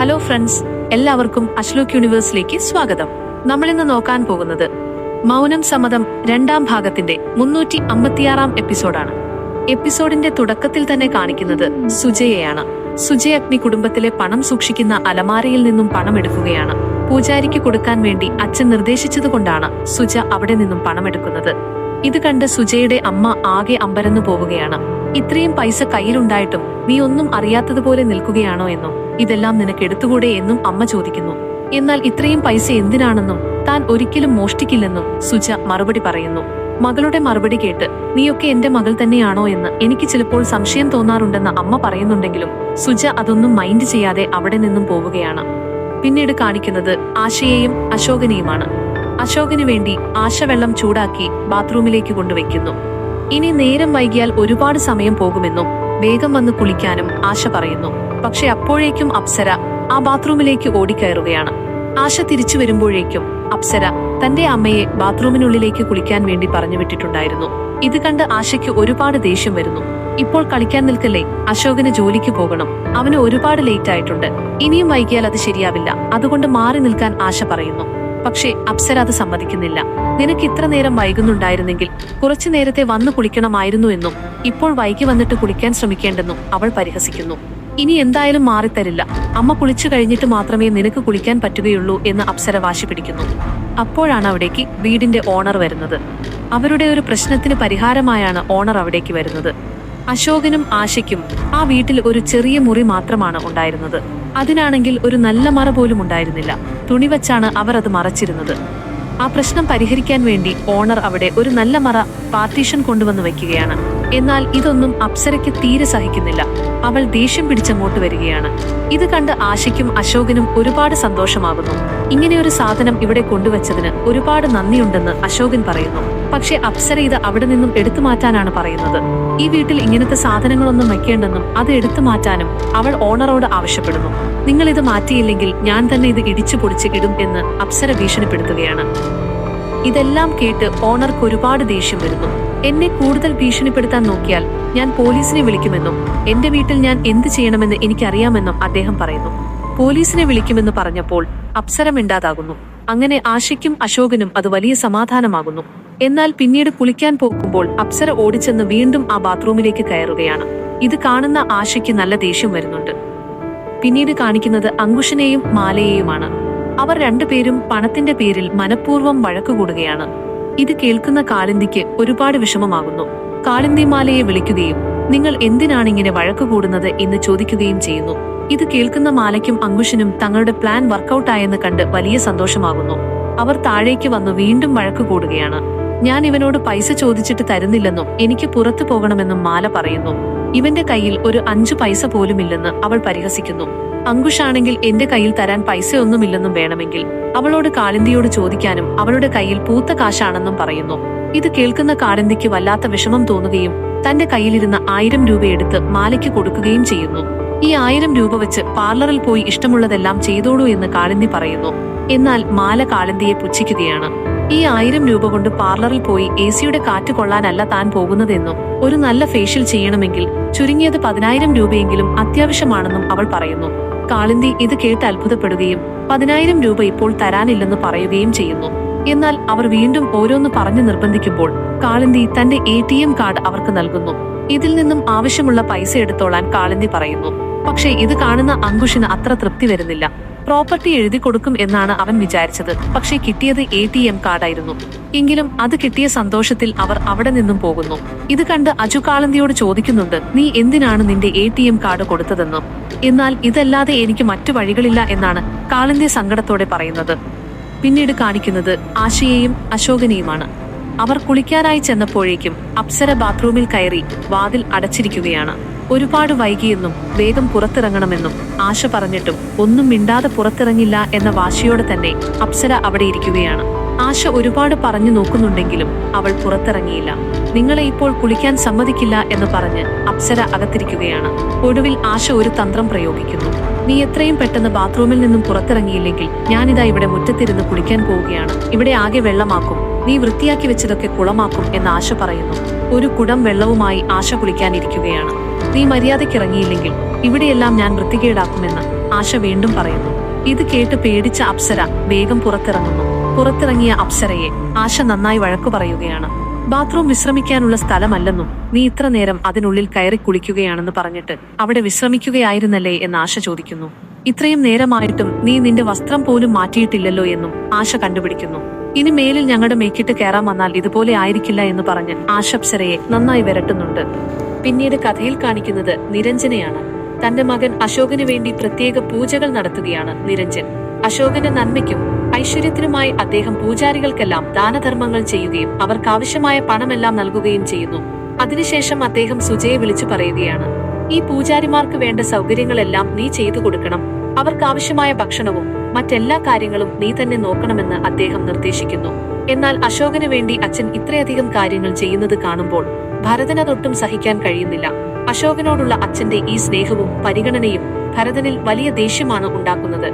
Hello friends, എല്ലാവർക്കും അശ്ലോക് യൂണിവേഴ്സിലേക്ക് സ്വാഗതം. നമ്മളിന്ന് നോക്കാൻ പോകുന്നത് മൗനം സമ്മതം രണ്ടാം ഭാഗത്തിന്റെ 356 എപ്പിസോഡാണ്. എപ്പിസോഡിന്റെ തുടക്കത്തിൽ തന്നെ കാണിക്കുന്നത് സുജയെയാണ്. സുജയ് അഗ്നി കുടുംബത്തിലെ പണം സൂക്ഷിക്കുന്ന അലമാരയിൽ നിന്നും പണം എടുക്കുകയാണ്. പൂജാരിക്ക് കൊടുക്കാൻ വേണ്ടി അച്ഛൻ നിർദ്ദേശിച്ചതുകൊണ്ടാണ് സുജ അവിടെ നിന്നും പണമെടുക്കുന്നത്. ഇത് കണ്ട് സുജയുടെ അമ്മ ആകെ അമ്പരന്നു പോവുകയാണ്. ഇത്രയും പൈസ കയ്യിലുണ്ടായിട്ടും നീ ഒന്നും അറിയാത്തതുപോലെ നിൽക്കുകയാണോ എന്നും ഇതെല്ലാം നിനക്ക് എടുത്തുകൂടെ എന്നും അമ്മ ചോദിക്കുന്നു. എന്നാൽ ഇത്രയും പൈസ എന്തിനാണെന്നും താൻ ഒരിക്കലും മോഷ്ടിക്കില്ലെന്നും സുജ മറുപടി പറയുന്നു. മകളുടെ മറുപടി കേട്ട് നീയൊക്കെ എന്റെ മകൾ തന്നെയാണോ എന്ന് എനിക്ക് ചിലപ്പോൾ സംശയം തോന്നാറുണ്ടെന്ന് അമ്മ പറയുന്നുണ്ടെങ്കിലും സുജ അതൊന്നും മൈൻഡ് ചെയ്യാതെ അവിടെ നിന്നും പോവുകയാണ്. പിന്നീട് കാണിക്കുന്നത് ആശയെയും അശോകനെയുമാണ്. അശോകന് വേണ്ടി ആശ വെള്ളം ചൂടാക്കി ബാത്റൂമിലേക്ക് കൊണ്ടുവയ്ക്കുന്നു. ഇനി നേരം വൈകിയാൽ ഒരുപാട് സമയം പോകുമെന്നും വേഗം വന്ന് കുളിക്കാനും ആശ പറയുന്നു. പക്ഷെ അപ്പോഴേക്കും അപ്സര ആ ബാത്റൂമിലേക്ക് ഓടിക്കയറുകയാണ്. ആശ തിരിച്ചു വരുമ്പോഴേക്കും അപ്സര തന്റെ അമ്മയെ ബാത്റൂമിനുള്ളിലേക്ക് കുളിക്കാൻ വേണ്ടി പറഞ്ഞു വിട്ടിട്ടുണ്ടായിരുന്നു. ഇത് കണ്ട് ആശയ്ക്ക് ഒരുപാട് ദേഷ്യം വരുന്നു. ഇപ്പോൾ കളിക്കാൻ നിൽക്കല്ലേ, അശോകന് ജോലിക്ക് പോകണം, അവന് ഒരുപാട് ലേറ്റ് ആയിട്ടുണ്ട്, ഇനിയും വൈകിയാൽ അത് ശരിയാവില്ല, അതുകൊണ്ട് മാറി നിൽക്കാൻ ആശ പറയുന്നു. പക്ഷേ അപ്സര അത് സമ്മതിക്കുന്നില്ല. നിനക്ക് ഇത്ര നേരം വൈകുന്നുണ്ടായിരുന്നെങ്കിൽ കുറച്ചു നേരത്തെ വന്നു കുളിക്കണമായിരുന്നു എന്നും ഇപ്പോൾ വൈകി വന്നിട്ട് കുളിക്കാൻ ശ്രമിക്കേണ്ടെന്നും അവൾ പരിഹസിക്കുന്നു. ഇനി എന്തായാലും മാറിത്തരില്ല, അമ്മ കുളിച്ചു കഴിഞ്ഞിട്ട് മാത്രമേ നിനക്ക് കുളിക്കാൻ പറ്റുകയുള്ളൂ എന്ന് അപ്സര വാശി പിടിക്കുന്നു. അപ്പോഴാണ് അവിടേക്ക് വീടിന്റെ ഓണർ വരുന്നത്. അവരുടെ ഒരു പ്രശ്നത്തിന് പരിഹാരമായാണ് ഓണർ അവിടേക്ക് വരുന്നത്. അശോകനും ആശയ്ക്കും ആ വീട്ടിൽ ഒരു ചെറിയ മുറി മാത്രമാണ് ഉണ്ടായിരുന്നത്. അതിനാണെങ്കിൽ ഒരു നല്ല മറ പോലും ഉണ്ടായിരുന്നില്ല. തുണി വച്ചാണ് അവർ അത് മറച്ചിരുന്നത്. ആ പ്രശ്നം പരിഹരിക്കാൻ വേണ്ടി ഓണർ അവിടെ ഒരു നല്ല മറ പാർട്ടീഷൻ കൊണ്ടുവന്ന് വയ്ക്കുകയാണ്. എന്നാൽ ഇതൊന്നും അപ്സരയ്ക്ക് തീരെ സഹിക്കുന്നില്ല. അവൾ ദേഷ്യം പിടിച്ചങ്ങോട്ട് വരികയാണ്. ഇത് കണ്ട് ആശയ്ക്കും അശോകനും ഒരുപാട് സന്തോഷമാകുന്നു. ഇങ്ങനെയൊരു സാധനം ഇവിടെ കൊണ്ടുവച്ചതിന് ഒരുപാട് നന്ദിയുണ്ടെന്ന് അശോകൻ പറയുന്നു. പക്ഷെ അപ്സര ഇത് അവിടെ നിന്നും എടുത്തു മാറ്റാനാണ് പറയുന്നത്. ഈ വീട്ടിൽ ഇങ്ങനത്തെ സാധനങ്ങളൊന്നും വയ്ക്കേണ്ടെന്നും അത് എടുത്തു മാറ്റാനും അവൾ ഓണറോട് ആവശ്യപ്പെടുന്നു. നിങ്ങൾ ഇത് മാറ്റിയില്ലെങ്കിൽ ഞാൻ തന്നെ ഇത് ഇടിച്ചു പൊടിച്ച് ഇടും എന്ന് അപ്സര ഭീഷണിപ്പെടുത്തുകയാണ്. ഇതെല്ലാം കേട്ട് ഓണർക്ക് ഒരുപാട് ദേഷ്യം വരുന്നു. എന്നെ കൂടുതൽ ഭീഷണിപ്പെടുത്താൻ നോക്കിയാൽ ഞാൻ പോലീസിനെ വിളിക്കുമെന്നും എന്റെ വീട്ടിൽ ഞാൻ എന്ത് ചെയ്യണമെന്ന് എനിക്കറിയാമെന്നും അദ്ദേഹം പറയുന്നു. പോലീസിനെ വിളിക്കുമെന്ന് പറഞ്ഞപ്പോൾ അപ്സര മിണ്ടാതാകുന്നു. അങ്ങനെ ആശയ്ക്കും അശോകനും അത് വലിയ സമാധാനമാകുന്നു. എന്നാൽ പിന്നീട് കുളിക്കാൻ പോകുമ്പോൾ അപ്സര ഓടിച്ചെന്ന് വീണ്ടും ആ ബാത്റൂമിലേക്ക് കയറുകയാണ്. ഇത് കാണുന്ന ആശയ്ക്ക് നല്ല ദേഷ്യം വരുന്നുണ്ട്. പിന്നീട് കാണിക്കുന്നത് അങ്കുഷിനെയും മാലയെയുമാണ്. അവർ രണ്ടുപേരും പണത്തിന്റെ പേരിൽ മനഃപൂർവ്വം വഴക്കുകൂടുകയാണ്. ഇത് കേൾക്കുന്ന കാളിന്തിക്ക് ഒരുപാട് വിഷമമാകുന്നു. കാളിന്തി മാലയെ വിളിക്കുകയും നിങ്ങൾ എന്തിനാണ് ഇങ്ങനെ വഴക്കുകൂടുന്നത് എന്ന് ചോദിക്കുകയും ചെയ്യുന്നു. ഇത് കേൾക്കുന്ന മാലയ്ക്കും അങ്കുഷിനും തങ്ങളുടെ പ്ലാൻ വർക്കൗട്ടായെന്ന് കണ്ട് വലിയ സന്തോഷമാകുന്നു. അവർ താഴേക്ക് വന്നു വീണ്ടും വഴക്കുകൂടുകയാണ്. ഞാൻ ഇവനോട് പൈസ ചോദിച്ചിട്ട് തരുന്നില്ലെന്നും എനിക്ക് പുറത്തു പോകണമെന്നും മാല പറയുന്നു. ഇവന്റെ കയ്യിൽ ഒരു 5 പൈസ പോലുമില്ലെന്ന് അവൾ പരിഹസിക്കുന്നു. അങ്കുഷാണെങ്കിൽ എന്റെ കയ്യിൽ തരാൻ പൈസയൊന്നുമില്ലെന്നും വേണമെങ്കിൽ അവളോട് കാളിന്തിയോട് ചോദിക്കാനും അവളുടെ കയ്യിൽ പൂത്ത കാശാണെന്നും പറയുന്നു. ഇത് കേൾക്കുന്ന കാളിന്തിക്ക് വല്ലാത്ത വിഷമം തോന്നുകയും തന്റെ കയ്യിലിരുന്ന 1000 രൂപ എടുത്ത് മാലയ്ക്ക് കൊടുക്കുകയും ചെയ്യുന്നു. ഈ 1000 രൂപ വെച്ച് പാർലറിൽ പോയി ഇഷ്ടമുള്ളതെല്ലാം ചെയ്തോളൂ എന്ന് കാളിന്തി പറയുന്നു. എന്നാൽ മാല കാളിന്തിയെ പുച്ഛിക്കുകയാണ്. ഈ 1000 രൂപ കൊണ്ട് പാർലറിൽ പോയി AC-യുടെ കാറ്റ് കൊള്ളാനല്ല താൻ പോകുന്നതെന്നും ഒരു നല്ല ഫേഷ്യൽ ചെയ്യണമെങ്കിൽ ചുരുങ്ങിയത് 10,000 രൂപയെങ്കിലും അത്യാവശ്യമാണെന്നും അവൾ പറയുന്നു. കാളിന്തി ഇത് കേട്ട് അത്ഭുതപ്പെടുകയും 10,000 രൂപ ഇപ്പോൾ തരാനില്ലെന്ന് പറയുകയും ചെയ്യുന്നു. എന്നാൽ അവർ വീണ്ടും ഓരോന്ന് പറഞ്ഞു നിർബന്ധിക്കുമ്പോൾ കാളിന്തി തന്റെ ATM കാർഡ് അവർക്ക് നൽകുന്നു. ഇതിൽ നിന്നും ആവശ്യമുള്ള പൈസ എടുത്തോളാൻ കാളിന്തി പറയുന്നു. പക്ഷേ ഇത് കാണുന്ന അങ്കുഷിന് അത്ര തൃപ്തി വരുന്നില്ല. പ്രോപ്പർട്ടി എഴുതി കൊടുക്കും എന്നാണ് അവൻ വിചാരിച്ചത്. പക്ഷേ കിട്ടിയത് ATM കാർഡായിരുന്നു. എങ്കിലും അത് കിട്ടിയ സന്തോഷത്തിൽ അവർ അവിടെ നിന്നും പോകുന്നു. ഇത് കണ്ട് അജു കാളിന്തിയോട് ചോദിക്കുന്നുണ്ട്, നീ എന്തിനാണ് നിന്റെ ATM കാർഡ് കൊടുത്തതെന്നും. എന്നാൽ ഇതല്ലാതെ എനിക്ക് മറ്റു വഴികളില്ല എന്നാണ് കാളിന്തി സങ്കടത്തോടെ പറയുന്നത്. പിന്നീട് കാണിക്കുന്നത് ആശയെയും അശോകനെയുമാണ്. അവർ കുളിക്കാനായി ചെന്നപ്പോഴേക്കും അപ്സര ബാത്റൂമിൽ കയറി വാതിൽ അടച്ചിരിക്കുകയാണ്. ഒരുപാട് വൈകിയെന്നും വേഗം പുറത്തിറങ്ങണമെന്നും ആശ പറഞ്ഞിട്ടും ഒന്നും മിണ്ടാതെ പുറത്തിറങ്ങില്ല എന്ന വാശിയോടെ തന്നെ അപ്സര അവിടെ ഇരിക്കുകയാണ്. ആശ ഒരുപാട് പറഞ്ഞു നോക്കുന്നുണ്ടെങ്കിലും അവൾ പുറത്തിറങ്ങിയില്ല. നിങ്ങളെ ഇപ്പോൾ കുളിക്കാൻ സമ്മതിക്കില്ല എന്ന് പറഞ്ഞ് അപ്സര അകത്തിരിക്കുകയാണ്. ഒടുവിൽ ആശ ഒരു തന്ത്രം പ്രയോഗിക്കുന്നു. നീ എത്രയും പെട്ടെന്ന് ബാത്റൂമിൽ നിന്നും പുറത്തിറങ്ങിയില്ലെങ്കിൽ ഞാനിതാ ഇവിടെ മുറ്റത്തിരുന്ന് കുളിക്കാൻ പോവുകയാണ്. ഇവിടെ ആകെ വെള്ളമാക്കും, നീ വൃത്തിയാക്കി വെച്ചതൊക്കെ കുളമാക്കും എന്ന് ആശ പറയുന്നു. ഒരു കുടം വെള്ളവുമായി ആശ കുളിക്കാനിരിക്കുകയാണ്. നീ മര്യാദയ്ക്കിറങ്ങിയില്ലെങ്കിൽ ഇവിടെയെല്ലാം ഞാൻ വൃത്തികേടാക്കുമെന്ന് ആശ വീണ്ടും പറയുന്നു. ഇത് കേട്ട് പേടിച്ച അപ്സര വേഗം പുറത്തിറങ്ങുന്നു. പുറത്തിറങ്ങിയ അപ്സരയെ ആശ നന്നായി വഴക്കു പറയുകയാണ്. ബാത്റൂം വിശ്രമിക്കാനുള്ള സ്ഥലമല്ലെന്നും നീ ഇത്ര നേരം അതിനുള്ളിൽ കയറി കുളിക്കുകയാണെന്ന് പറഞ്ഞിട്ട് അവിടെ വിശ്രമിക്കുകയായിരുന്നല്ലേ എന്ന് ആശ ചോദിക്കുന്നു. ഇത്രയും നേരമായിട്ടും നീ നിന്റെ വസ്ത്രം പോലും മാറ്റിയിട്ടില്ലല്ലോ എന്നും ആശ കണ്ടുപിടിക്കുന്നു. ഇനി മേലിൽ ഞങ്ങളുടെ മേക്കിട്ട് കയറാൻ വന്നാൽ ഇതുപോലെ ആയിരിക്കില്ല എന്ന് പറഞ്ഞ് ആശ അപ്സരയെ നന്നായി വിരട്ടുന്നുണ്ട്. പിന്നീട് കഥയിൽ കാണിക്കുന്നത് നിരഞ്ജനെയാണ്. തന്റെ മകൻ അശോകന് വേണ്ടി പ്രത്യേക പൂജകൾ നടത്തുകയാണ് നിരഞ്ജൻ. അശോകന്റെ നന്മയ്ക്കും ഐശ്വര്യത്തിനുമായി അദ്ദേഹം പൂജാരികൾക്കെല്ലാം ദാനധർമ്മങ്ങൾ ചെയ്യുകയും അവർക്കാവശ്യമായ പണമെല്ലാം നൽകുകയും ചെയ്യുന്നു. അതിനുശേഷം അദ്ദേഹം സുജയെ വിളിച്ചു പറയുകയാണ്, ഈ പൂജാരിമാർക്ക് വേണ്ട സൗകര്യങ്ങളെല്ലാം നീ ചെയ്തു കൊടുക്കണം. അവർക്കാവശ്യമായ ഭക്ഷണവും മറ്റെല്ലാ കാര്യങ്ങളും നീ തന്നെ നോക്കണമെന്ന് അദ്ദേഹം നിർദ്ദേശിക്കുന്നു. എന്നാൽ അശോകന് വേണ്ടി അച്ഛൻ ഇത്രയധികം കാര്യങ്ങൾ ചെയ്യുന്നത് കാണുമ്പോൾ ഭരതനതൊട്ടും സഹിക്കാൻ കഴിയുന്നില്ല. അശോകനോടുള്ള അച്ഛന്റെ ഈ സ്നേഹവും പരിഗണനയും ഭരതനിൽ വലിയ ദേഷ്യമാണ് ഉണ്ടാക്കുന്നത്.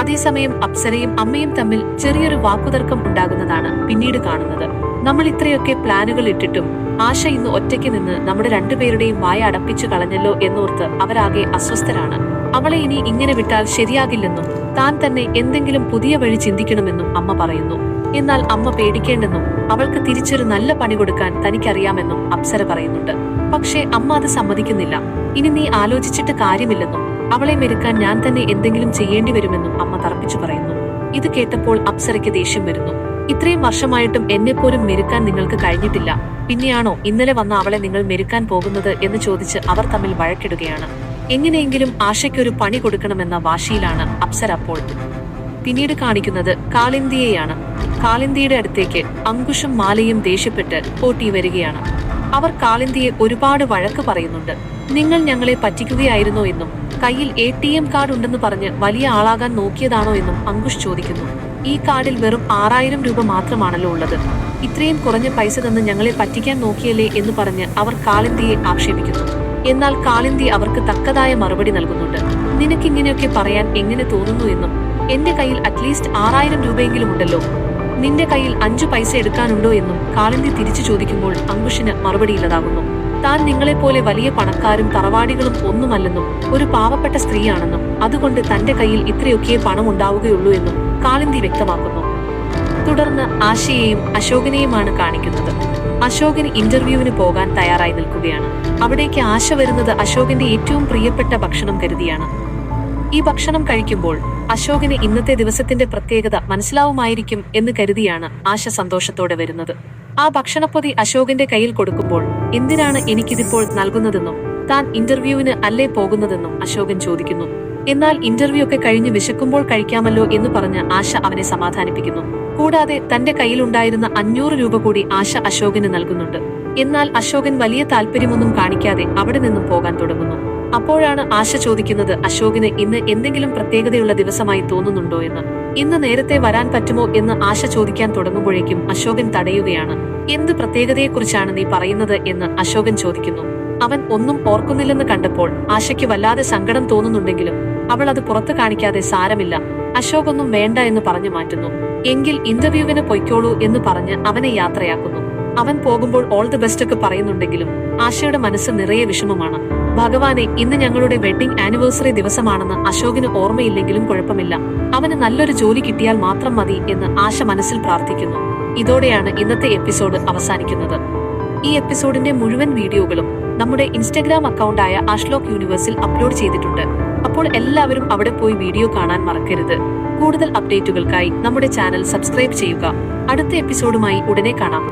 അതേസമയം അപ്സരയും അമ്മയും തമ്മിൽ ചെറിയൊരു വാക്കുതർക്കം ഉണ്ടാകുന്നതാണ് പിന്നീട് കാണുന്നത്. നമ്മൾ ഇത്രയൊക്കെ പ്ലാനുകൾ ഇട്ടിട്ടും ആശ ഇന്ന് ഒറ്റയ്ക്ക് നിന്ന് നമ്മുടെ രണ്ടുപേരുടെയും വായ അടപ്പിച്ചു കളഞ്ഞല്ലോ എന്നോർത്ത് അവരാകെ അസ്വസ്ഥരാണ്. അവളെ ഇനി ഇങ്ങനെ വിട്ടാൽ ശരിയാകില്ലെന്നും താൻ തന്നെ എന്തെങ്കിലും പുതിയ വഴി ചിന്തിക്കണമെന്നും അമ്മ പറയുന്നു. എന്നാൽ അമ്മ പേടിക്കേണ്ടെന്നും അവൾക്ക് തിരിച്ചൊരു നല്ല പണി കൊടുക്കാൻ തനിക്കറിയാമെന്നും അപ്സര പറയുന്നുണ്ട്. പക്ഷേ അമ്മ അത് സമ്മതിക്കുന്നില്ല. ഇനി നീ ആലോചിച്ചിട്ട് കാര്യമില്ലെന്നും അവളെ മെരുക്കാൻ ഞാൻ തന്നെ എന്തെങ്കിലും ചെയ്യേണ്ടി വരുമെന്നും അമ്മ തറപ്പിച്ചു പറയുന്നു. ഇത് കേട്ടപ്പോൾ അപ്സരയ്ക്ക് ദേഷ്യം വരുന്നു. ഇത്രയും വർഷമായിട്ടും എന്നെപ്പോലും മെരുക്കാൻ നിങ്ങൾക്ക് കഴിഞ്ഞിട്ടില്ല, പിന്നെയാണോ ഇന്നലെ വന്ന അവളെ നിങ്ങൾ മെരുക്കാൻ പോകുന്നത് എന്ന് ചോദിച്ച് അവർ തമ്മിൽ വഴക്കിടുകയാണ്. എങ്ങനെയെങ്കിലും ആശയ്ക്കൊരു പണി കൊടുക്കണമെന്ന വാശിയിലാണ് അപ്സര അപ്പോൾ. പിന്നീട് കാണിക്കുന്നത് കാളിന്ദിയെയാണ്. കാളിന്ദിയുടെ അടുത്തേക്ക് അങ്കുഷും മാലയും ദേഷ്യപ്പെട്ട് ഓട്ടി വരികയാണ്. അവർ കാളിന്ദിയെ ഒരുപാട് വഴക്ക് പറയുന്നുണ്ട്. നിങ്ങൾ ഞങ്ങളെ പറ്റിക്കുകയായിരുന്നോ എന്നും കയ്യിൽ ATM കാർഡ് ഉണ്ടെന്ന് പറഞ്ഞ് വലിയ ആളാകാൻ നോക്കിയതാണോ എന്നും അങ്കുഷ് ചോദിക്കുന്നു. ഈ കാർഡിൽ വെറും 6000 രൂപ മാത്രമാണല്ലോ ഉള്ളത്. ഇത്രയും കുറഞ്ഞ പൈസ തന്ന് ഞങ്ങളെ പറ്റിക്കാൻ നോക്കിയല്ലേ എന്ന് പറഞ്ഞ് അവർ കാളിന്ദിയെ ആക്ഷേപിക്കുന്നു. എന്നാൽ കാളിന്ദി അവർക്ക് തക്കതായ മറുപടി നൽകുന്നുണ്ട്. നിനക്കിങ്ങനെയൊക്കെ പറയാൻ എങ്ങനെ തോന്നുന്നു എന്നും എന്റെ കയ്യിൽ അറ്റ്ലീസ്റ്റ് 6000 രൂപയെങ്കിലും ഉണ്ടല്ലോ, നിന്റെ കയ്യിൽ 5 പൈസ എടുക്കാനുണ്ടോ എന്നും കാളിന്ദി തിരിച്ചു ചോദിക്കുമ്പോൾ അങ്കുഷിന് മറുപടിയില്ലതാകുന്നു. താൻ നിങ്ങളെപ്പോലെ വലിയ പണക്കാരും തറവാടികളും ഒന്നുമല്ലെന്നും ഒരു പാവപ്പെട്ട സ്ത്രീയാണെന്നും അതുകൊണ്ട് തന്റെ കയ്യിൽ ഇത്രയൊക്കെ പണം ഉണ്ടാവുകയുള്ളൂ എന്നും കാളിന്ദി വ്യക്തമാക്കുന്നു. തുടർന്ന് ആശയെയും അശോകനെയുമാണ് കാണിക്കുന്നത്. അശോകൻ ഇന്റർവ്യൂവിന് പോകാൻ തയ്യാറായി നിൽക്കുകയാണ്. അവിടേക്ക് ആശ വരുന്നത് അശോകന്റെ ഏറ്റവും പ്രിയപ്പെട്ട ഭക്ഷണം കരുതിയാണ്. ഈ ഭക്ഷണം കഴിക്കുമ്പോൾ അശോകന് ഇന്നത്തെ ദിവസത്തിന്റെ പ്രത്യേകത മനസ്സിലാവുമായിരിക്കും എന്ന് കരുതിയാണ് ആശ സന്തോഷത്തോടെ വരുന്നത്. ആ ഭക്ഷണപ്പൊതി അശോകന്റെ കയ്യിൽ കൊടുക്കുമ്പോൾ എന്തിനാണ് എനിക്കിതിപ്പോൾ നൽകുന്നതെന്നും താൻ ഇന്റർവ്യൂവിന് അല്ലേ പോകുന്നതെന്നും അശോകൻ ചോദിക്കുന്നു. എന്നാൽ ഇന്റർവ്യൂ ഒക്കെ കഴിഞ്ഞ് വിശക്കുമ്പോൾ കഴിക്കാമല്ലോ എന്ന് പറഞ്ഞ് ആശ അവനെ സമാധാനിപ്പിക്കുന്നു. കൂടാതെ തന്റെ കയ്യിലുണ്ടായിരുന്ന 500 രൂപ കൂടി ആശ അശോകന് നൽകുന്നുണ്ട്. എന്നാൽ അശോകൻ വലിയ താല്പര്യമൊന്നും കാണിക്കാതെ അവിടെ നിന്നും പോകാൻ തുടങ്ങുന്നു. അപ്പോഴാണ് ആശ ചോദിക്കുന്നത് അശോകന് ഇന്ന് എന്തെങ്കിലും പ്രത്യേകതയുള്ള ദിവസമായി തോന്നുന്നുണ്ടോ എന്ന്. ഇന്ന് നേരത്തെ വരാൻ പറ്റുമോ എന്ന് ആശ ചോദിക്കാൻ തുടങ്ങുമ്പോഴേക്കും അശോകൻ തടയുകയാണ്. എന്ത് പ്രത്യേകതയെക്കുറിച്ചാണ് നീ പറയുന്നത് എന്ന് അശോകൻ ചോദിക്കുന്നു. അവൻ ഒന്നും ഓർക്കുന്നില്ലെന്ന് കണ്ടപ്പോൾ ആശയ്ക്ക് വല്ലാതെ സങ്കടം തോന്നുന്നുണ്ടെങ്കിലും അവൾ അത് പുറത്തു കാണിക്കാതെ സാരമില്ല, അശോകൊന്നും വേണ്ട എന്ന് പറഞ്ഞു മാറ്റുന്നു. എങ്കിൽ ഇന്റർവ്യൂവിന് പൊയ്ക്കോളൂ എന്ന് പറഞ്ഞ് അവനെ യാത്രയാക്കുന്നു. അവൻ പോകുമ്പോൾ ഓൾ ദി ബെസ്റ്റ് ഒക്കെ പറയുന്നുണ്ടെങ്കിലും ആശയുടെ മനസ്സ് നിറയെ വിഷമമാണ്. ഭഗവാനെ, ഇന്ന് ഞങ്ങളുടെ വെഡിങ് ആനിവേഴ്സറി ദിവസമാണെന്ന് അശോകിന് ഓർമ്മയില്ലെങ്കിലും കുഴപ്പമില്ല, അവന് നല്ലൊരു ജോലി കിട്ടിയാൽ മാത്രം മതി എന്ന് ആശ മനസ്സിൽ പ്രാർത്ഥിക്കുന്നു. ഇതോടെയാണ് ഇന്നത്തെ എപ്പിസോഡ് അവസാനിക്കുന്നത്. ഈ എപ്പിസോഡിന്റെ മുഴുവൻ വീഡിയോകളും നമ്മുടെ ഇൻസ്റ്റഗ്രാം അക്കൗണ്ടായ ആഷ്ലോക്ക് യൂണിവേഴ്സിൽ അപ്ലോഡ് ചെയ്തിട്ടുണ്ട്. അപ്പോൾ എല്ലാവരും അവിടെ പോയി വീഡിയോ കാണാൻ മറക്കരുത്. കൂടുതൽ അപ്ഡേറ്റുകൾക്കായി നമ്മുടെ ചാനൽ സബ്സ്ക്രൈബ് ചെയ്യുക. അടുത്ത എപ്പിസോഡുമായി ഉടനെ കാണാം.